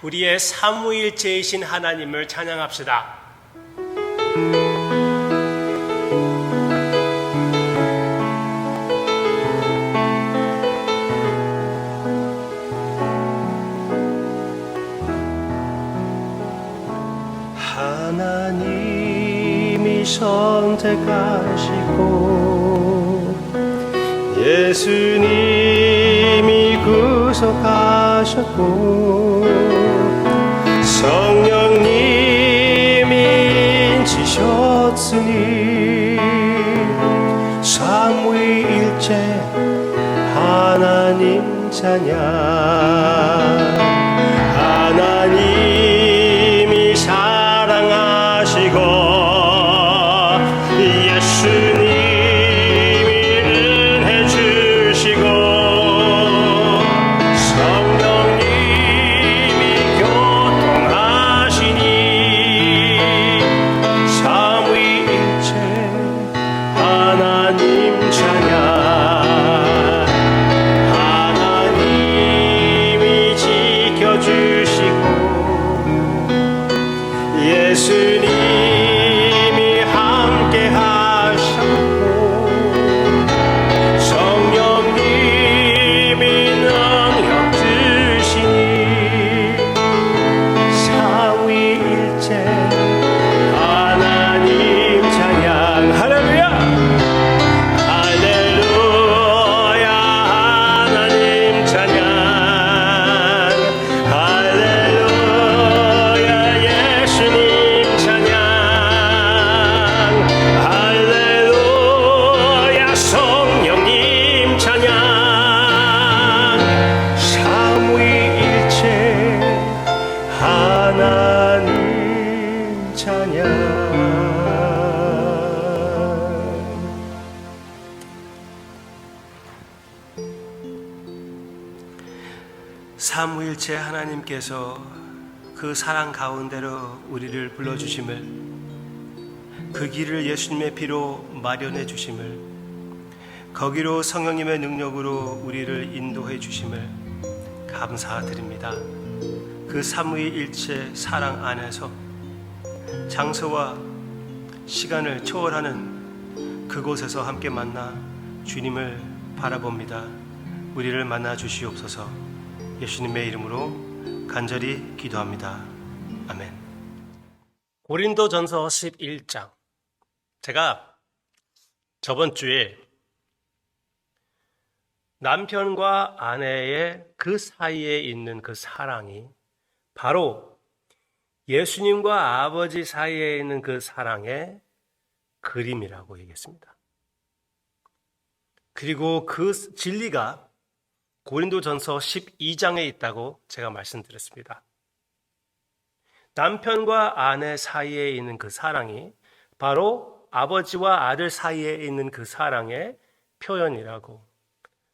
우리의 삼위일체이신 하나님을 찬양합시다. 하나님이 선택하시고 예수님이 구속하셨고 성령님이 인치셨으니 삼위일체 하나님 찬양. 하나님이 사랑하시고 예수님이 은혜 주시고 성령님이 교통하시니 삼위일체 하나님 찬양. 하나님이 지켜주시고 예수님이 함께 하셨고 성령님이 능력 주시니 삼위일체 하나님 찬양. 할렐루야 할렐루야 하나님 찬양. 할렐루야 예수님 찬양. 할렐루야 성령님 찬양. 삼위일체 하나님 찬양. 삼위일체 하나님께서 그 사랑 가운데로 우리를 불러주심을, 그 길을 예수님의 피로 마련해 주심을, 거기로 성령님의 능력으로 우리를 인도해 주심을 감사드립니다. 그 삼위일체 사랑 안에서 장소와 시간을 초월하는 그곳에서 함께 만나 주님을 바라봅니다. 우리를 만나 주시옵소서. 예수님의 이름으로 간절히 기도합니다. 아멘. 고린도전서 11장. 제가 저번 주에 남편과 아내의 그 사이에 있는 그 사랑이 바로 예수님과 아버지 사이에 있는 그 사랑의 그림이라고 얘기했습니다. 그리고 그 진리가 고린도전서 12장에 있다고 제가 말씀드렸습니다. 남편과 아내 사이에 있는 그 사랑이 바로 아버지와 아들 사이에 있는 그 사랑의 표현이라고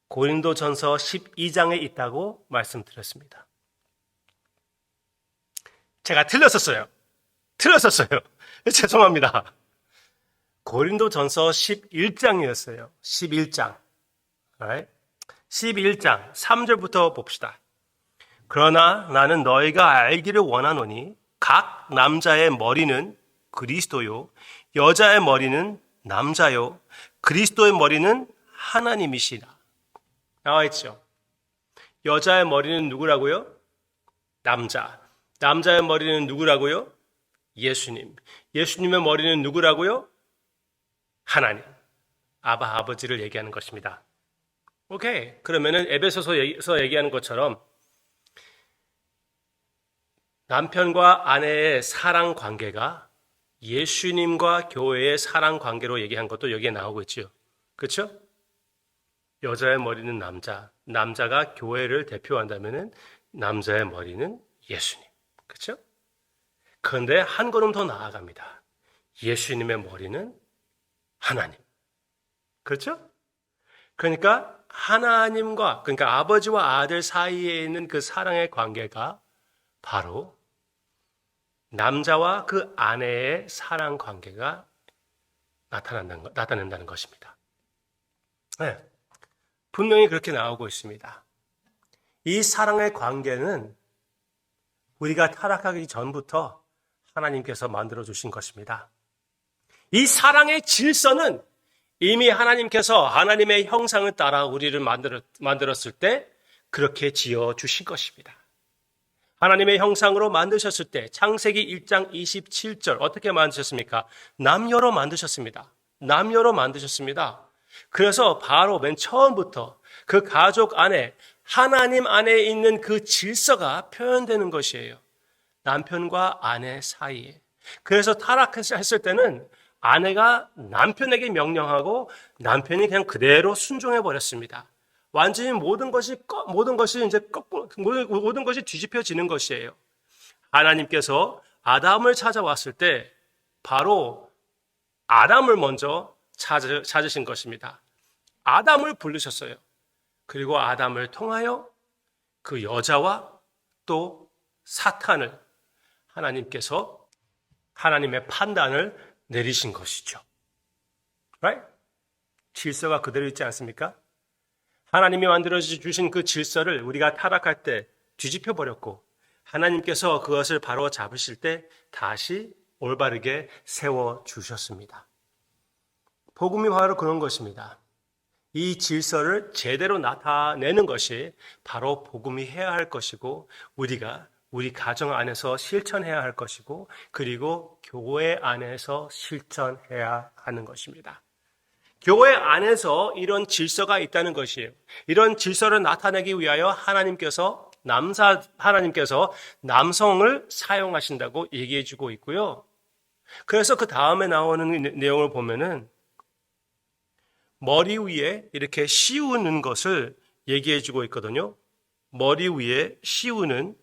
고린도전서 12장에 있다고 말씀드렸습니다. 제가 틀렸었어요. 죄송합니다. 고린도전서 11장이었어요. 11장. Right? 11장 3절부터 봅시다. 그러나 나는 너희가 알기를 원하노니 각 남자의 머리는 그리스도요 여자의 머리는 남자요 그리스도의 머리는 하나님이시라. 나와 있죠. 여자의 머리는 누구라고요? 남자. 남자의 머리는 누구라고요? 예수님. 예수님의 머리는 누구라고요? 하나님. 아버지를 얘기하는 것입니다. 오케이. 그러면은 에베소서에서 얘기하는 것처럼 남편과 아내의 사랑 관계가 예수님과 교회의 사랑 관계로 얘기한 것도 여기에 나오고 있죠. 그렇죠? 여자의 머리는 남자, 남자가 교회를 대표한다면은 남자의 머리는 예수님. 그렇죠? 그런데 한 걸음 더 나아갑니다. 예수님의 머리는 하나님. 그렇죠? 그러니까 하나님과, 그러니까 아버지와 아들 사이에 있는 그 사랑의 관계가 바로 남자와 그 아내의 사랑 관계가 나타낸다는 것입니다. 네, 분명히 그렇게 나오고 있습니다. 이 사랑의 관계는 우리가 타락하기 전부터 하나님께서 만들어 주신 것입니다. 이 사랑의 질서는 이미 하나님께서 하나님의 형상을 따라 우리를 만들었을 때 그렇게 지어 주신 것입니다. 하나님의 형상으로 만드셨을 때 창세기 1장 27절 어떻게 만드셨습니까? 남녀로 만드셨습니다. 남녀로 만드셨습니다. 그래서 바로 맨 처음부터 그 가족 안에 하나님 안에 있는 그 질서가 표현되는 것이에요. 남편과 아내 사이에. 그래서 타락했을 때는 아내가 남편에게 명령하고 남편이 그냥 그대로 순종해 버렸습니다. 완전히 모든 것이 이제 모든 것이 뒤집혀지는 것이에요. 하나님께서 아담을 찾아왔을 때 바로 아담을 먼저 찾으신 것입니다. 아담을 부르셨어요. 그리고 아담을 통하여 그 여자와 또 사탄을 하나님께서 하나님의 판단을 내리신 것이죠. Right? 질서가 그대로 있지 않습니까? 하나님이 만들어 주신 그 질서를 우리가 타락할 때 뒤집혀 버렸고 하나님께서 그것을 바로 잡으실 때 다시 올바르게 세워 주셨습니다. 복음이 바로 그런 것입니다. 이 질서를 제대로 나타내는 것이 바로 복음이 해야 할 것이고 우리가 우리 가정 안에서 실천해야 할 것이고 그리고 교회 안에서 실천해야 하는 것입니다. 교회 안에서 이런 질서가 있다는 것이에요. 이런 질서를 나타내기 위하여 하나님께서 남성을 사용하신다고 얘기해 주고 있고요. 그래서 그 다음에 나오는 내용을 보면은 머리 위에 이렇게 씌우는 것을 얘기해 주고 있거든요. 머리 위에 씌우는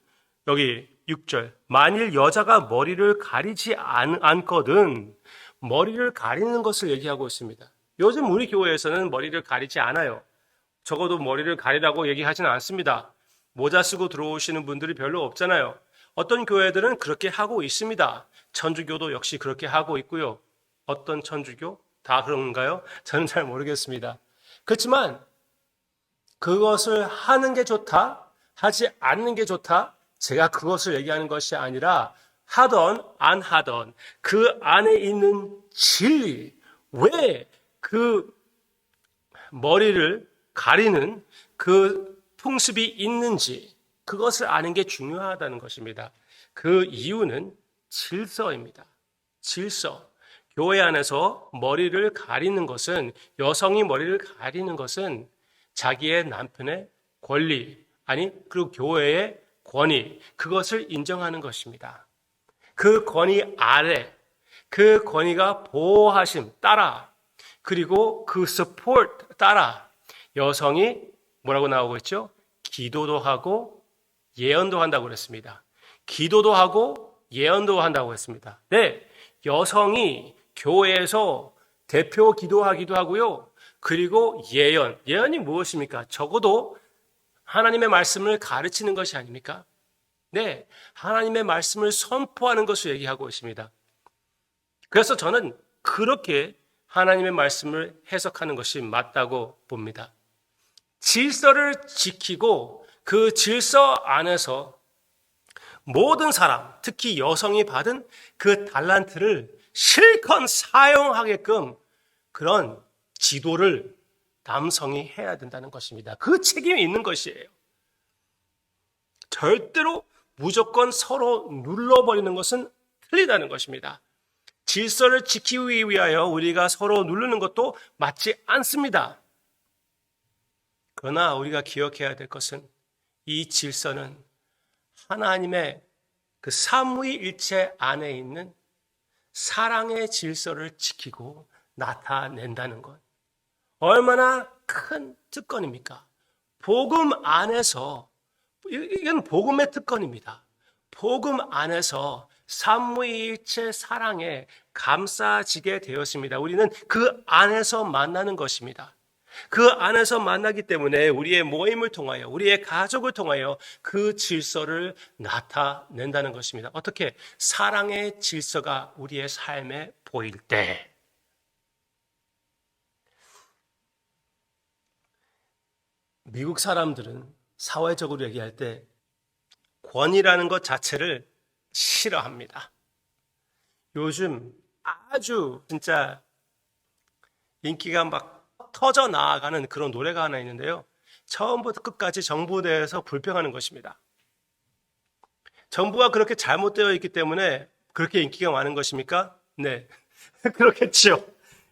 여기 6절. 만일 여자가 머리를 가리지 않거든 머리를 가리는 것을 얘기하고 있습니다. 요즘 우리 교회에서는 머리를 가리지 않아요. 적어도 머리를 가리라고 얘기하지는 않습니다. 모자 쓰고 들어오시는 분들이 별로 없잖아요. 어떤 교회들은 그렇게 하고 있습니다. 천주교도 역시 그렇게 하고 있고요. 어떤 천주교? 다 그런가요? 저는 잘 모르겠습니다. 그렇지만 그것을 하는 게 좋다, 하지 않는 게 좋다, 제가 그것을 얘기하는 것이 아니라 하던 안 하던 그 안에 있는 진리, 왜 그 머리를 가리는 그 풍습이 있는지 그것을 아는 게 중요하다는 것입니다. 그 이유는 질서입니다. 질서. 교회 안에서 머리를 가리는 것은, 여성이 머리를 가리는 것은 자기의 남편의 권리, 그리고 교회의 권위, 그것을 인정하는 것입니다. 그 권위 아래, 그 권위가 보호하심 따라, 그리고 그 support 따라 여성이 뭐라고 나오고 있죠? 기도도 하고 예언도 한다고 그랬습니다. 기도도 하고 예언도 한다고 했습니다. 네, 여성이 교회에서 대표 기도하기도 하고요. 그리고 예언이 무엇입니까? 적어도 하나님의 말씀을 가르치는 것이 아닙니까? 네, 하나님의 말씀을 선포하는 것을 얘기하고 있습니다. 그래서 저는 그렇게 하나님의 말씀을 해석하는 것이 맞다고 봅니다. 질서를 지키고 그 질서 안에서 모든 사람, 특히 여성이 받은 그 달란트를 실컷 사용하게끔 그런 지도를 남성이 해야 된다는 것입니다. 그 책임이 있는 것이에요. 절대로 무조건 서로 눌러버리는 것은 틀리다는 것입니다. 질서를 지키기 위하여 우리가 서로 누르는 것도 맞지 않습니다. 그러나 우리가 기억해야 될 것은 이 질서는 하나님의 그 삼위일체 안에 있는 사랑의 질서를 지키고 나타낸다는 것. 얼마나 큰 특권입니까? 복음 안에서, 이건 복음의 특권입니다. 복음 안에서 삼위일체 사랑에 감싸지게 되었습니다. 우리는 그 안에서 만나는 것입니다. 그 안에서 만나기 때문에 우리의 모임을 통하여, 우리의 가족을 통하여 그 질서를 나타낸다는 것입니다. 어떻게? 사랑의 질서가 우리의 삶에 보일 때. 미국 사람들은 사회적으로 얘기할 때 권위라는 것 자체를 싫어합니다. 요즘 아주 진짜 인기가 막 터져 나아가는 그런 노래가 하나 있는데요. 처음부터 끝까지 정부에 대해서 불평하는 것입니다. 정부가 그렇게 잘못되어 있기 때문에 그렇게 인기가 많은 것입니까? 네, 그렇겠죠.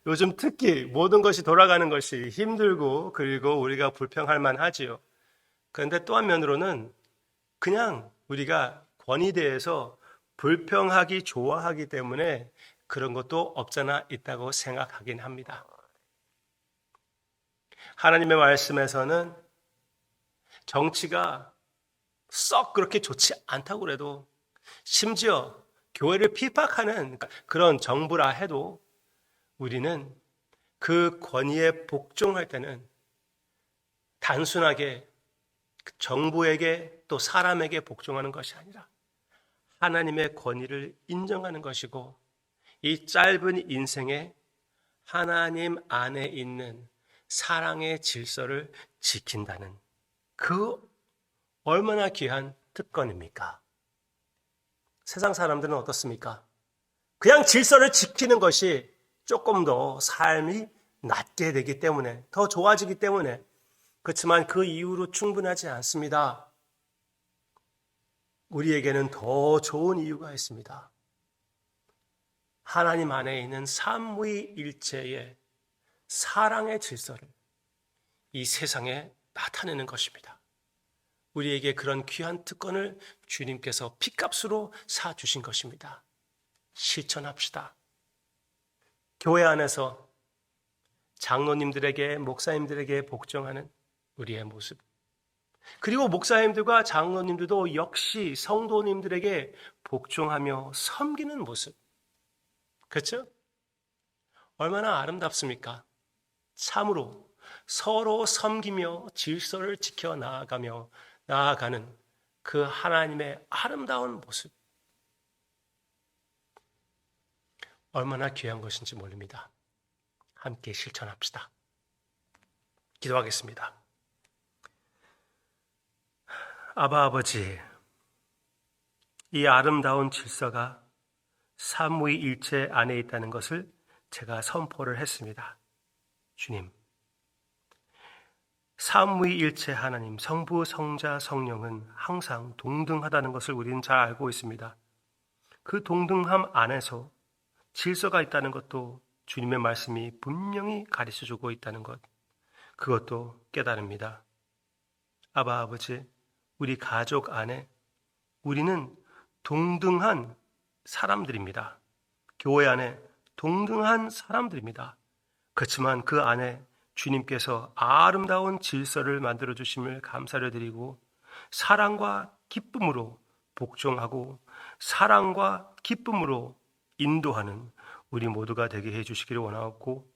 요즘 특히 모든 것이 돌아가는 것이 힘들고 그리고 우리가 불평할 만하지요. 그런데 또 한면으로는 그냥 우리가 권위에 대해서 불평하기 좋아하기 때문에 그런 것도 없잖아 있다고 생각하긴 합니다. 하나님의 말씀에서는 정치가 썩 그렇게 좋지 않다고 그래도, 심지어 교회를 핍박하는 그런 정부라 해도 우리는 그 권위에 복종할 때는 단순하게 정부에게 또 사람에게 복종하는 것이 아니라 하나님의 권위를 인정하는 것이고, 이 짧은 인생에 하나님 안에 있는 사랑의 질서를 지킨다는 그 얼마나 귀한 특권입니까? 세상 사람들은 어떻습니까? 그냥 질서를 지키는 것이 조금 더 삶이 낫게 되기 때문에, 더 좋아지기 때문에, 그렇지만 그 이유로 충분하지 않습니다. 우리에게는 더 좋은 이유가 있습니다. 하나님 안에 있는 삼위일체의 사랑의 질서를 이 세상에 나타내는 것입니다. 우리에게 그런 귀한 특권을 주님께서 핏값으로 사주신 것입니다. 실천합시다. 교회 안에서 장로님들에게, 목사님들에게 복종하는 우리의 모습, 그리고 목사님들과 장로님들도 역시 성도님들에게 복종하며 섬기는 모습, 그렇죠? 얼마나 아름답습니까? 참으로 서로 섬기며 질서를 지켜 나아가는 그 하나님의 아름다운 모습, 얼마나 귀한 것인지 모릅니다. 함께 실천합시다. 기도하겠습니다. 아바 아버지, 이 아름다운 질서가 삼위일체 안에 있다는 것을 제가 선포를 했습니다. 주님, 삼위일체 하나님, 성부, 성자, 성령은 항상 동등하다는 것을 우리는 잘 알고 있습니다. 그 동등함 안에서 질서가 있다는 것도 주님의 말씀이 분명히 가르쳐주고 있다는 것, 그것도 깨달습니다. 아바 아버지, 우리 가족 안에 우리는 동등한 사람들입니다. 교회 안에 동등한 사람들입니다. 그렇지만 그 안에 주님께서 아름다운 질서를 만들어 주심을 감사를 드리고, 사랑과 기쁨으로 복종하고 사랑과 기쁨으로 인도하는 우리 모두가 되게 해주시기를 원하옵고,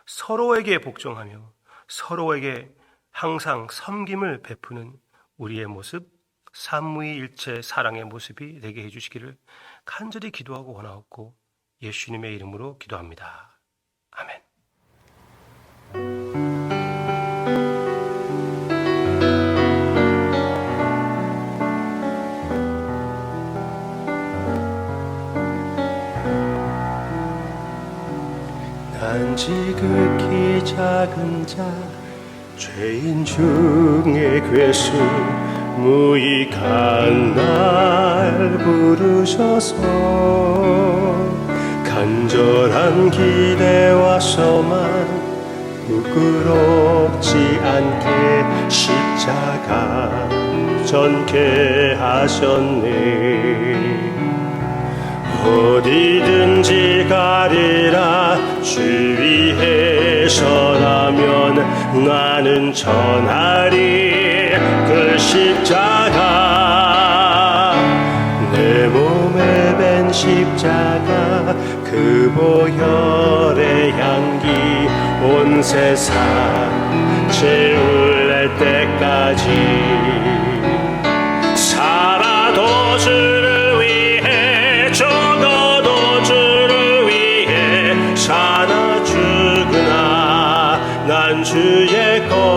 서로에게 복종하며 서로에게 항상 섬김을 베푸는 우리의 모습, 삼위일체 사랑의 모습이 되게 해주시기를 간절히 기도하고 원하옵고, 예수님의 이름으로 기도합니다. 아멘. 난 지극히 작은 자, 죄인 중에 괴수, 무익한 날 부르셔서 간절한 기대와 소망, 부끄럽지 않게 십자가 전케 하셨네. 어디든지 가리라 주 위에서라면 나는 전하리 그 십자가. 내 몸에 밴 십자가, 그 보혈의 향기 온 세상 채울 때까지 살아도 주를 위해, 죽어도 주를 위해, 사나 죽으나 난 주의 것.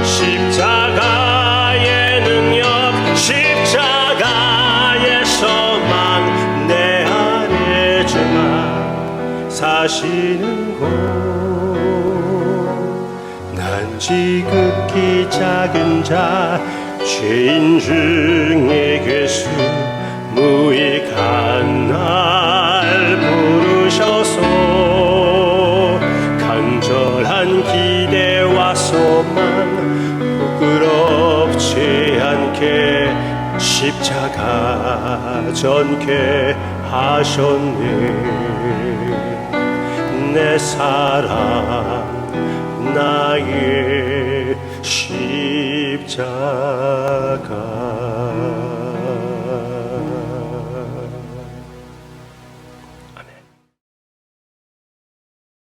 십자가의 능력 사시는 곳 난 지극히 작은 자 죄인 중에 괴수 무익한 날 부르셔서 간절한 기대와 소망 부끄럽지 않게 십자가 전케 하셨네. 내 사랑 나의 십자가